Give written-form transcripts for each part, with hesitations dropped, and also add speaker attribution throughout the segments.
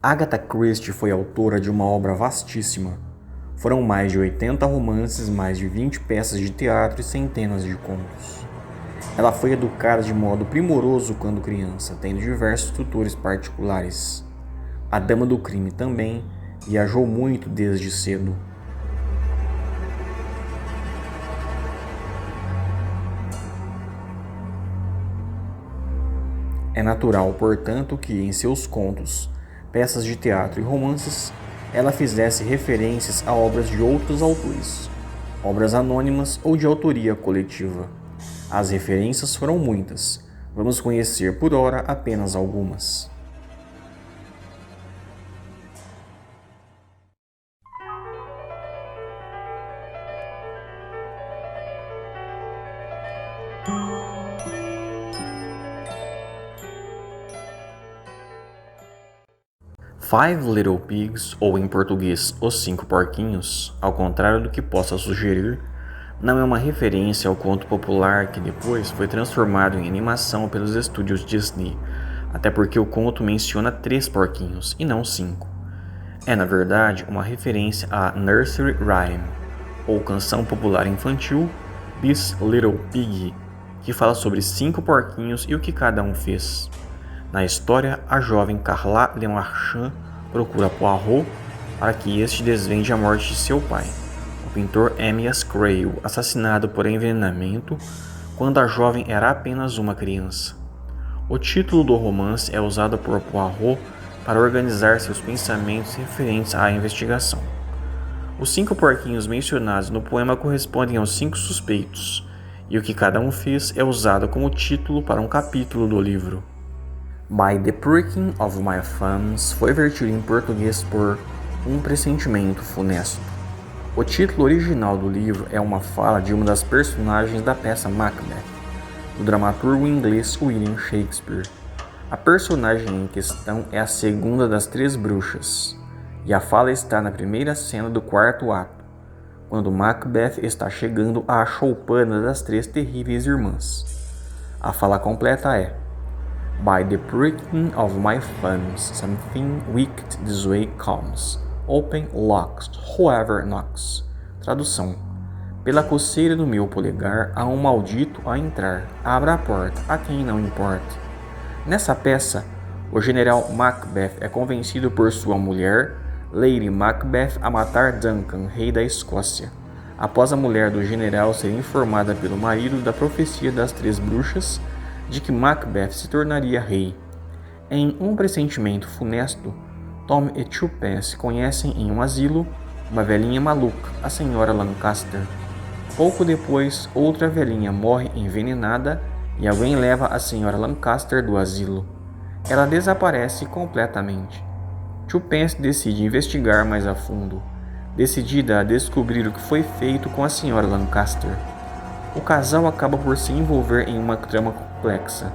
Speaker 1: Agatha Christie foi autora de uma obra vastíssima. Foram mais de 80 romances, mais de 20 peças de teatro e centenas de contos. Ela foi educada de modo primoroso quando criança, tendo diversos tutores particulares. A Dama do Crime também viajou muito desde cedo. É natural, portanto, que em seus contos, peças de teatro e romances, ela fizesse referências a obras de outros autores, obras anônimas ou de autoria coletiva. As referências foram muitas. Vamos conhecer por ora apenas algumas. Five Little Pigs, ou em português, Os Cinco Porquinhos, ao contrário do que possa sugerir, não é uma referência ao conto popular que depois foi transformado em animação pelos estúdios Disney, até porque o conto menciona 3 porquinhos e não 5. É, na verdade, uma referência à Nursery Rhyme, ou canção popular infantil This Little Pig, que fala sobre 5 porquinhos e o que cada um fez. Na história, a jovem Carla Lemarchand procura Poirot para que este desvende a morte de seu pai, o pintor Amyas Crewe, assassinado por envenenamento quando a jovem era apenas uma criança. O título do romance é usado por Poirot para organizar seus pensamentos referentes à investigação. Os 5 porquinhos mencionados no poema correspondem aos 5 suspeitos, e o que cada um fez é usado como título para um capítulo do livro. By the Pricking of My Thumbs foi vertido em português por Um Pressentimento Funesto. O título original do livro é uma fala de uma das personagens da peça Macbeth, do dramaturgo inglês William Shakespeare. A personagem em questão é a segunda das 3 bruxas, e a fala está na primeira cena do 4º ato, quando Macbeth está chegando à choupana das 3 terríveis irmãs. A fala completa é: By the pricking of my thumbs, something wicked this way comes. Open, locked, whoever knocks. Tradução: pela coceira do meu polegar, há um maldito a entrar. Abra a porta, a quem não importa. Nessa peça, o general Macbeth é convencido por sua mulher, Lady Macbeth, a matar Duncan, rei da Escócia, após a mulher do general ser informada pelo marido da profecia das 3 bruxas de que Macbeth se tornaria rei. Em Um Pressentimento Funesto, Tom e Twopence conhecem em um asilo uma velhinha maluca, a senhora Lancaster. Pouco depois, outra velhinha morre envenenada e alguém leva a senhora Lancaster do asilo. Ela desaparece completamente. Twopence decide investigar mais a fundo, decidida a descobrir o que foi feito com a senhora Lancaster. O casal acaba por se envolver em uma trama complexa,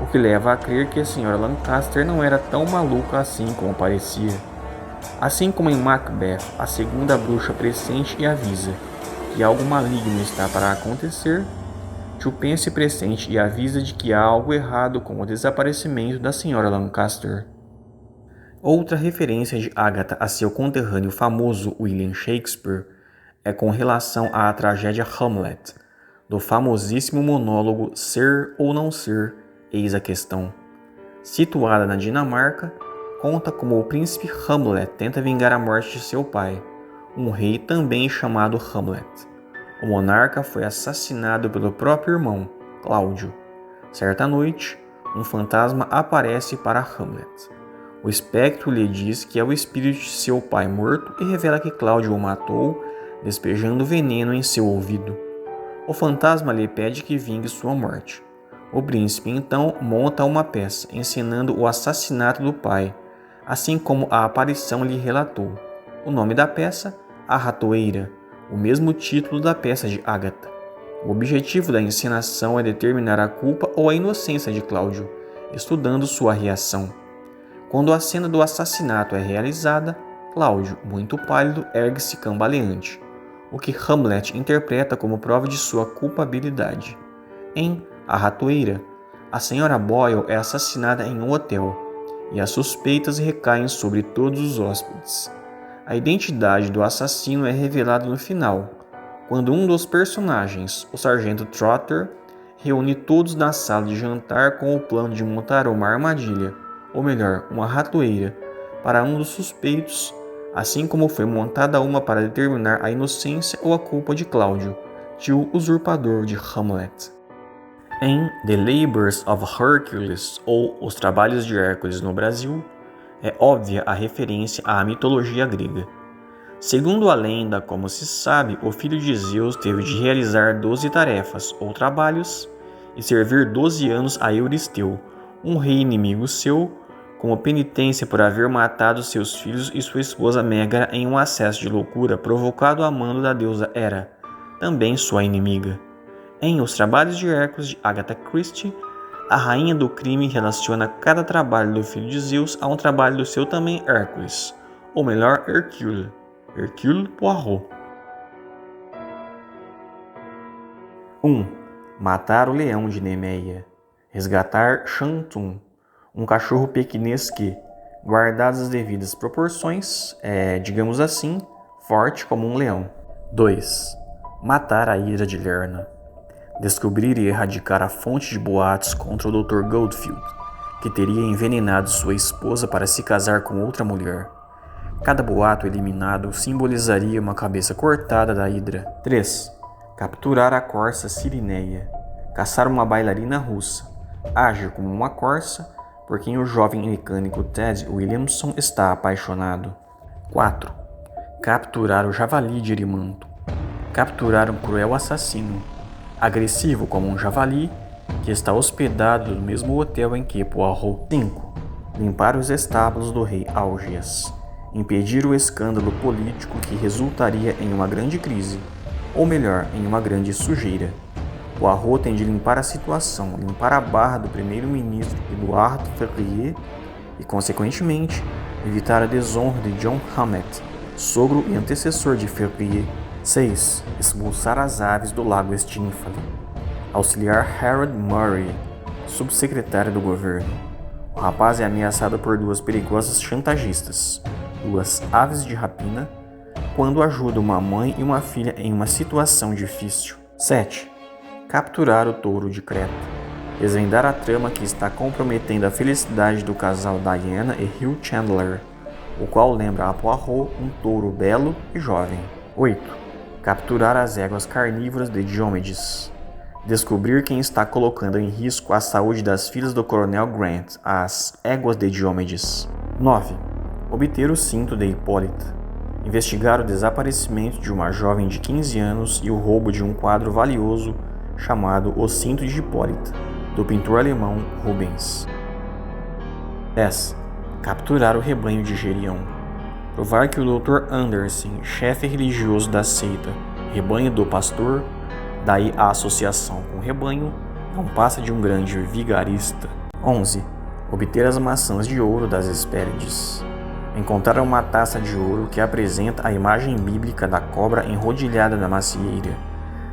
Speaker 1: o que leva a crer que a senhora Lancaster não era tão maluca assim como parecia. Assim como em Macbeth, a segunda bruxa pressente e avisa que algo maligno está para acontecer, Twopence pressente e avisa de que há algo errado com o desaparecimento da senhora Lancaster. Outra referência de Agatha a seu conterrâneo famoso William Shakespeare é com relação à tragédia Hamlet, do famosíssimo monólogo Ser ou Não Ser, eis a questão. Situada na Dinamarca, conta como o príncipe Hamlet tenta vingar a morte de seu pai, um rei também chamado Hamlet. O monarca foi assassinado pelo próprio irmão, Cláudio. Certa noite, um fantasma aparece para Hamlet. O espectro lhe diz que é o espírito de seu pai morto e revela que Cláudio o matou, despejando veneno em seu ouvido. O fantasma lhe pede que vingue sua morte. O príncipe então monta uma peça, encenando o assassinato do pai, assim como a aparição lhe relatou. O nome da peça, A Ratoeira, o mesmo título da peça de Agatha. O objetivo da encenação é determinar a culpa ou a inocência de Cláudio, estudando sua reação. Quando a cena do assassinato é realizada, Cláudio, muito pálido, ergue-se cambaleante, o que Hamlet interpreta como prova de sua culpabilidade. Em A Ratoeira, a senhora Boyle é assassinada em um hotel, e as suspeitas recaem sobre todos os hóspedes. A identidade do assassino é revelada no final, quando um dos personagens, o Sargento Trotter, reúne todos na sala de jantar com o plano de montar uma armadilha, ou melhor, uma ratoeira, para um dos suspeitos, assim como foi montada uma para determinar a inocência ou a culpa de Cláudio, tio usurpador de Hamlet. Em The Labours of Hercules, ou Os Trabalhos de Hércules no Brasil, é óbvia a referência à mitologia grega. Segundo a lenda, como se sabe, o filho de Zeus teve de realizar 12 tarefas ou trabalhos e servir 12 anos a Euristeu, um rei inimigo seu, como penitência por haver matado seus filhos e sua esposa Mégara em um acesso de loucura provocado a mando da deusa Hera, também sua inimiga. Em Os Trabalhos de Hércules, de Agatha Christie, a rainha do crime relaciona cada trabalho do filho de Zeus a um trabalho do seu também Hércules, ou melhor, Hercule Poirot. 1. Matar o leão de Nemeia. Resgatar Shantum, um cachorro pequinês que, guardadas as devidas proporções, é, digamos assim, forte como um leão. 2. Matar a Hidra de Lerna. Descobrir e erradicar a fonte de boatos contra o Dr. Goldfield, que teria envenenado sua esposa para se casar com outra mulher. Cada boato eliminado simbolizaria uma cabeça cortada da Hidra. 3. Capturar a corça Sirineia. Caçar uma bailarina russa. Agir como uma corça, por quem o jovem mecânico Ted Williamson está apaixonado. 4. Capturar o javali de Erimanto. Capturar um cruel assassino, agressivo como um javali, que está hospedado no mesmo hotel em que Poirot. 5. Limpar os estábulos do rei Augeas. Impedir o escândalo político que resultaria em uma grande crise, ou melhor, em uma grande sujeira. Poirot tem de limpar a situação, limpar a barra do primeiro-ministro Edouard Ferrier e, consequentemente, evitar a desonra de John Hammett, sogro e antecessor de Ferrier. 6. Expulsar as aves do lago Stynfali. Auxiliar Harold Murray, subsecretário do governo. O rapaz é ameaçado por duas perigosas chantagistas, duas aves de rapina, quando ajuda uma mãe e uma filha em uma situação difícil. 7. Capturar o touro de Creta. Desvendar a trama que está comprometendo a felicidade do casal Diana e Hugh Chandler, o qual lembra a Poirot um touro belo e jovem. 8. Capturar as éguas carnívoras de Diomedes. Descobrir quem está colocando em risco a saúde das filhas do Coronel Grant, as éguas de Diomedes. 9. Obter o cinto de Hipólita. Investigar o desaparecimento de uma jovem de 15 anos e o roubo de um quadro valioso chamado O Cinto de Hipólita, do pintor alemão Rubens. 10. Capturar o rebanho de Gerião. Provar que o Dr. Anderson, chefe religioso da seita Rebanho do Pastor, daí a associação com o rebanho, não passa de um grande vigarista. 11. Obter as maçãs de ouro das Hespérides. Encontrar uma taça de ouro que apresenta a imagem bíblica da cobra enrodilhada na macieira,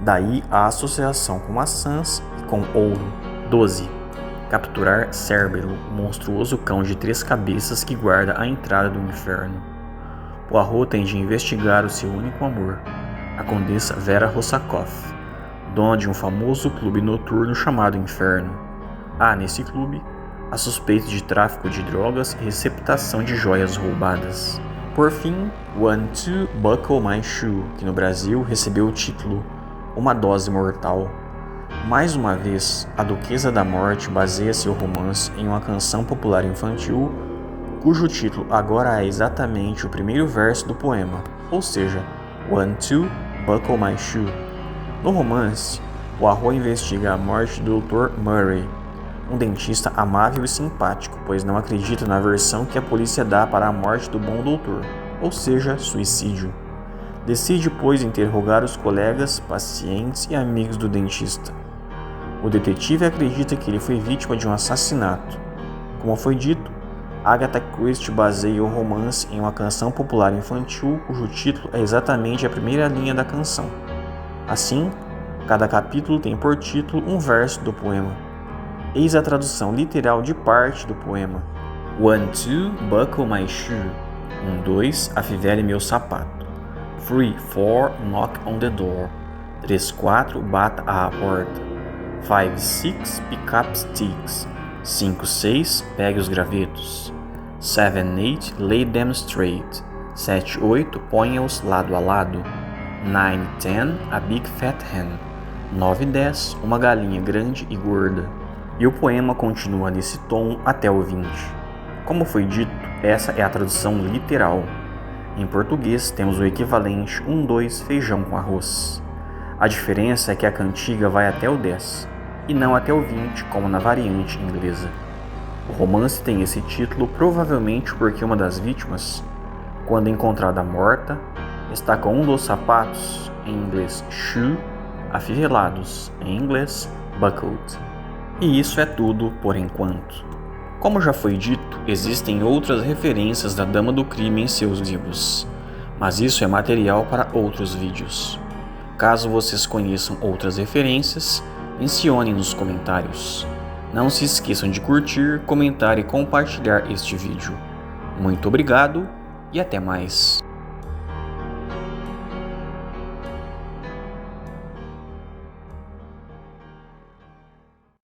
Speaker 1: daí a associação com maçãs e com ouro. 12. Capturar Cérbero, o monstruoso cão de 3 cabeças que guarda a entrada do inferno. Poirot tem de investigar o seu único amor, a condessa Vera Rossakoff, dona de um famoso clube noturno chamado Inferno. Há nesse clube a suspeita de tráfico de drogas e receptação de joias roubadas. Por fim, 1-2 Buckle My Shoe, que no Brasil recebeu o título Uma Dose Mortal. Mais uma vez, a Duquesa da Morte baseia seu romance em uma canção popular infantil, cujo título agora é exatamente o primeiro verso do poema, ou seja, 1-2 Buckle My Shoe. No romance, Poirot investiga a morte do Dr. Murray, um dentista amável e simpático, pois não acredita na versão que a polícia dá para a morte do bom doutor, ou seja, suicídio. Decide, pois, interrogar os colegas, pacientes e amigos do dentista. O detetive acredita que ele foi vítima de um assassinato. Como foi dito, Agatha Christie baseia o romance em uma canção popular infantil cujo título é exatamente a primeira linha da canção. Assim, cada capítulo tem por título um verso do poema. Eis a tradução literal de parte do poema. 1, 2, buckle my shoe. 1, 2, afivele meu sapato. 3, 4, knock on the door. 3, 4, bata à porta. 5, 6, pick up sticks. 5, 6, pegue os gravetos. 7, 8, lay them straight. 7, 8, ponha-os lado a lado. 9, 10, a big fat hen. 9 e 10, uma galinha grande e gorda. E o poema continua nesse tom até o 20. Como foi dito, essa é a tradução literal. Em português temos o equivalente 1, 2, feijão com arroz. A diferença é que a cantiga vai até o 10, e não até o 20, como na variante inglesa. O romance tem esse título provavelmente porque uma das vítimas, quando encontrada morta, está com um dos sapatos, em inglês shoe, afivelados, em inglês buckled. E isso é tudo por enquanto. Como já foi dito, existem outras referências da Dama do Crime em seus livros, mas isso é material para outros vídeos. Caso vocês conheçam outras referências, mencionem nos comentários. Não se esqueçam de curtir, comentar e compartilhar este vídeo. Muito obrigado e até mais!